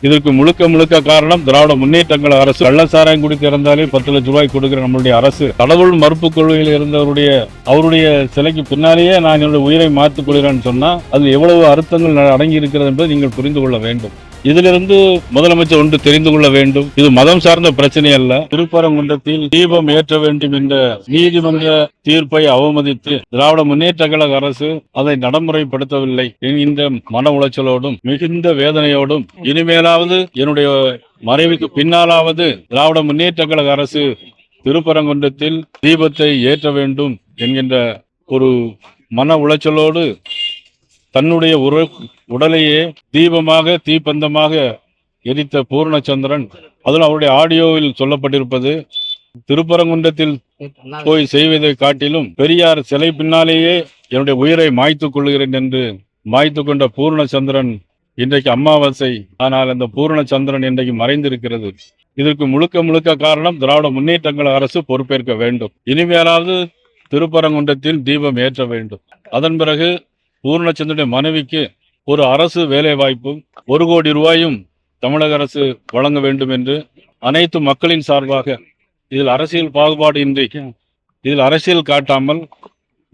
இதற்கு முழுக்க முழுக்க காரணம் திராவிட முன்னேற்ற கழக அரசு. கள்ளசாராயம் குடி திறந்தாலே 10 லட்சம் ரூபாய் கொடுக்கிற நம்மளுடைய அரசு, கடவுள் மறுப்பு கொள்கையில் இருந்தவருடைய அவருடைய சிலைக்கு பின்னாலேயே நான் என்னுடைய உயிரை மாற்றிக் கொள்கிறேன்னு சொன்னா அது எவ்வளவு அர்த்தங்கள் அடங்கி இருக்கிறது என்பதை நீங்கள் புரிந்து கொள்ள வேண்டும். இதிலிருந்து முதலமைச்சர் ஒன்று தெரிந்து கொள்ள வேண்டும், இது மதம் சார்ந்த பிரச்சனை அல்ல. திருப்பரங்குன்றத்தில் தீபம் ஏற்ற வேண்டும் என்ற நீதிமன்ற தீர்ப்பை அவமதித்து திராவிட முன்னேற்ற கழக அரசு அதை நடைமுறைப்படுத்தவில்லை என்கின்ற மன உளைச்சலோடும் மிகுந்த வேதனையோடும், இனிமேலாவது என்னுடைய மறைவுக்கு பின்னாலாவது திராவிட முன்னேற்ற கழக அரசு திருப்பரங்குன்றத்தில் தீபத்தை ஏற்ற வேண்டும் என்கின்ற ஒரு மன உளைச்சலோடு தன்னுடைய உடலையே தீபமாக தீப்பந்தமாக எரித்த பூர்ணச்சந்திரன், அதில் அவருடைய ஆடியோவில் சொல்லப்பட்டிருப்பது, திருப்பரங்குன்றத்தில் போய் செய்வதை காட்டிலும் பெரியார் சிலை பின்னாலேயே என்னுடைய உயிரை மாய்த்துக் கொள்கிறேன் என்று மாய்த்து கொண்ட பூர்ணச்சந்திரன் இன்றைக்கு அமாவாசை. ஆனால் அந்த பூர்ணச்சந்திரன் இன்றைக்கு மறைந்திருக்கிறது. இதற்கு முழுக்க முழுக்க காரணம் திராவிட முன்னேற்ற கழக அரசு பொறுப்பேற்க வேண்டும். இனிமேலாவது திருப்பரங்குன்றத்தில் தீபம் ஏற்ற வேண்டும். அதன் பிறகு பூர்ணச்சந்திரனுடைய மனைவிக்கு ஒரு அரசு வேலை வாய்ப்பும் 1 கோடி ரூபாயும் தமிழக அரசு வழங்க வேண்டும் என்று அனைத்து மக்களின் சார்பாக, இதில் அரசியல் பாகுபாடு இன்றி, இதில் அரசியல் காட்டாமல்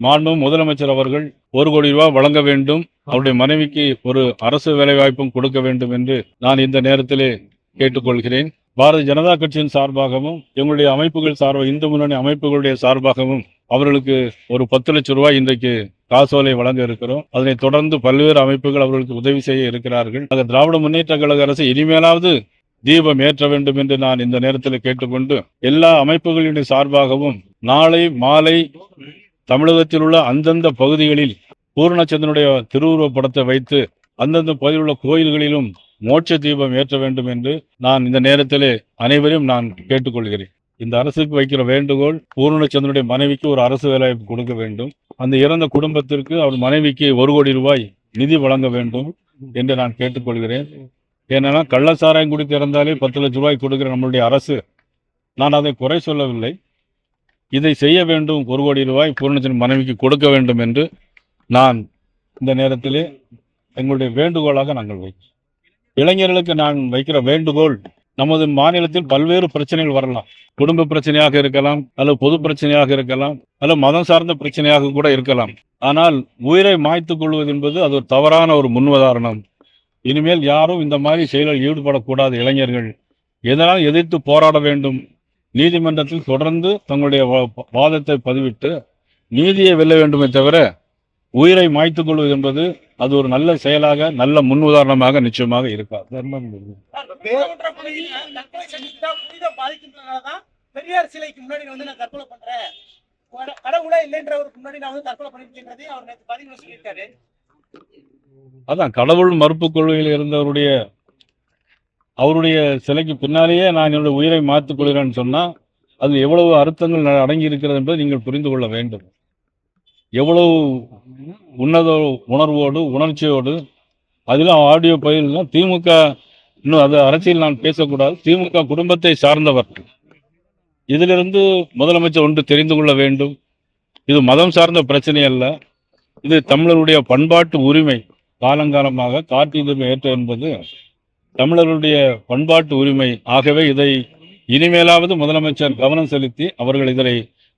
மாண்பு முதலமைச்சர் அவர்கள் 1 கோடி ரூபாய் வழங்க வேண்டும், அவருடைய மனைவிக்கு ஒரு அரசு வேலை வாய்ப்பும் கொடுக்க வேண்டும் என்று நான் இந்த நேரத்திலே கேட்டுக்கொள்கிறேன். பாரதிய ஜனதா கட்சியின் சார்பாகவும் எங்களுடைய அமைப்புகள் சார்பாக, இந்து முன்னணி அமைப்புகளுடைய சார்பாகவும் அவர்களுக்கு ஒரு 10 லட்சம் ரூபாய் இன்றைக்கு காசோலை வழங்க இருக்கிறோம். அதனைத் தொடர்ந்து பல்வேறு அமைப்புகள் அவர்களுக்கு உதவி செய்ய இருக்கிறார்கள். திராவிட முன்னேற்ற கழக அரசு இனிமேலாவது தீபம் ஏற்ற வேண்டும் என்று நான் இந்த நேரத்தில் கேட்டுக்கொண்டு, எல்லா அமைப்புகளின் சார்பாகவும் நாளை மாலை தமிழகத்தில் உள்ள அந்தந்த பகுதிகளில் பூர்ணச்சந்திரனுடைய திருவுருவப் படத்தை வைத்து அந்தந்த பகுதியில் உள்ள கோயில்களிலும் மோட்ச தீபம் ஏற்ற வேண்டும் என்று நான் இந்த நேரத்திலே அனைவரையும் நான் கேட்டுக்கொள்கிறேன். இந்த அரசுக்கு வைக்கிற வேண்டுகோள், பூர்ணச்சந்திரனுடைய மனைவிக்கு ஒரு அரசு வேலைவாய்ப்பு கொடுக்க வேண்டும், அந்த இறந்த குடும்பத்திற்கு அவர் மனைவிக்கு 1 கோடி ரூபாய் நிதி வழங்க வேண்டும் என்று நான் கேட்டுக்கொள்கிறேன். ஏன்னா கள்ளசாராயம் குடி திறந்தாலே 10 லட்சம் ரூபாய் கொடுக்கிற நம்மளுடைய அரசு, நான் அதை குறை சொல்லவில்லை, இதை செய்ய வேண்டும், 1 கோடி ரூபாய் பூர்ணச்சந்திரன் மனைவிக்கு கொடுக்க வேண்டும் என்று நான் இந்த நேரத்திலே எங்களுடைய வேண்டுகோளாக நாங்கள் வைக்கிறோம். இளைஞர்களுக்கு நான் வைக்கிற வேண்டுகோள், நமது மாநிலத்தில் பல்வேறு பிரச்சனைகள் வரலாம். குடும்ப பிரச்சனையாக இருக்கலாம், அல்லது பொது பிரச்சனையாக இருக்கலாம், அல்லது மதம் சார்ந்த பிரச்சனையாக கூட இருக்கலாம். ஆனால் உயிரை மாய்த்துக் கொள்வது என்பது அது ஒரு தவறான ஒரு முன்னுதாரணம். இனிமேல் யாரும் இந்த மாதிரி செயலில் ஈடுபடக்கூடாது. இளைஞர்கள் எதனால் எதிர்த்து போராட வேண்டும். நீதிமன்றத்தில் தொடர்ந்து தங்களுடைய வாதத்தை பதிவிட்டு நீதியை வெல்ல வேண்டுமே தவிர உயிரை மாய்த்துக் கொள்வது என்பது அது ஒரு நல்ல செயலாக, நல்ல முன் உதாரணமாக நிச்சயமாக இருக்காது. பெரியார் சிலைக்கு முன்னாடி வந்து நான் தற்கொலை பண்றேன், கடவுளே இல்லைன்றவருக்கு முன்னாடி நான் வந்து தற்கொலை பண்ணிருக்கேன் அவர் நேற்று பதிவு சொல்லியிருக்காரு. அதான் கடவுள் மறுப்பு கொள்கையில் இருந்தவருடைய அவருடைய சிலைக்கு பின்னாலேயே நான் என்னுடைய உயிரை மாற்றிக் கொள்கிறேன்னு சொன்னா அது எவ்வளவு அர்த்தங்கள் அடங்கி இருக்கிறது என்பதை நீங்கள் புரிந்து கொள்ள வேண்டும். எவ்வளவு உன்னத உணர்வோடு உணர்ச்சியோடு, அதிலும் ஆடியோ பயிலாம் திமுக, இன்னும் அது அரசியல் நான் பேசக்கூடாது, திமுக குடும்பத்தை சார்ந்தவர். இதிலிருந்து முதலமைச்சர் ஒன்று தெரிந்து கொள்ள வேண்டும், இது மதம் சார்ந்த பிரச்சனை அல்ல, இது தமிழருடைய பண்பாட்டு உரிமை. காலங்காலமாக கார்த்திகை ஏற்ற என்பது தமிழர்களுடைய பண்பாட்டு உரிமை. ஆகவே இதை இனிமேலாவது முதலமைச்சர் கவனம் செலுத்தி அவர்கள் இதனை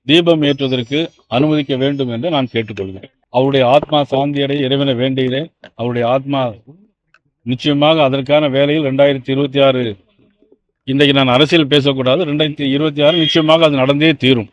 தீபம் ஏற்றுவதற்கு அனுமதிக்க வேண்டும் என்று நான் கேட்டுக்கொள்கிறேன். அவருடைய ஆத்மா சாந்தியடைய இறைவனை வேண்டுகிறேன். அவருடைய ஆத்மா நிச்சயமாக அதற்கான வேலையில் 2026, இன்றைக்கு நான் அரசியல் பேசக்கூடாது, 2026 நிச்சயமாக அது நடந்தே தீரும்.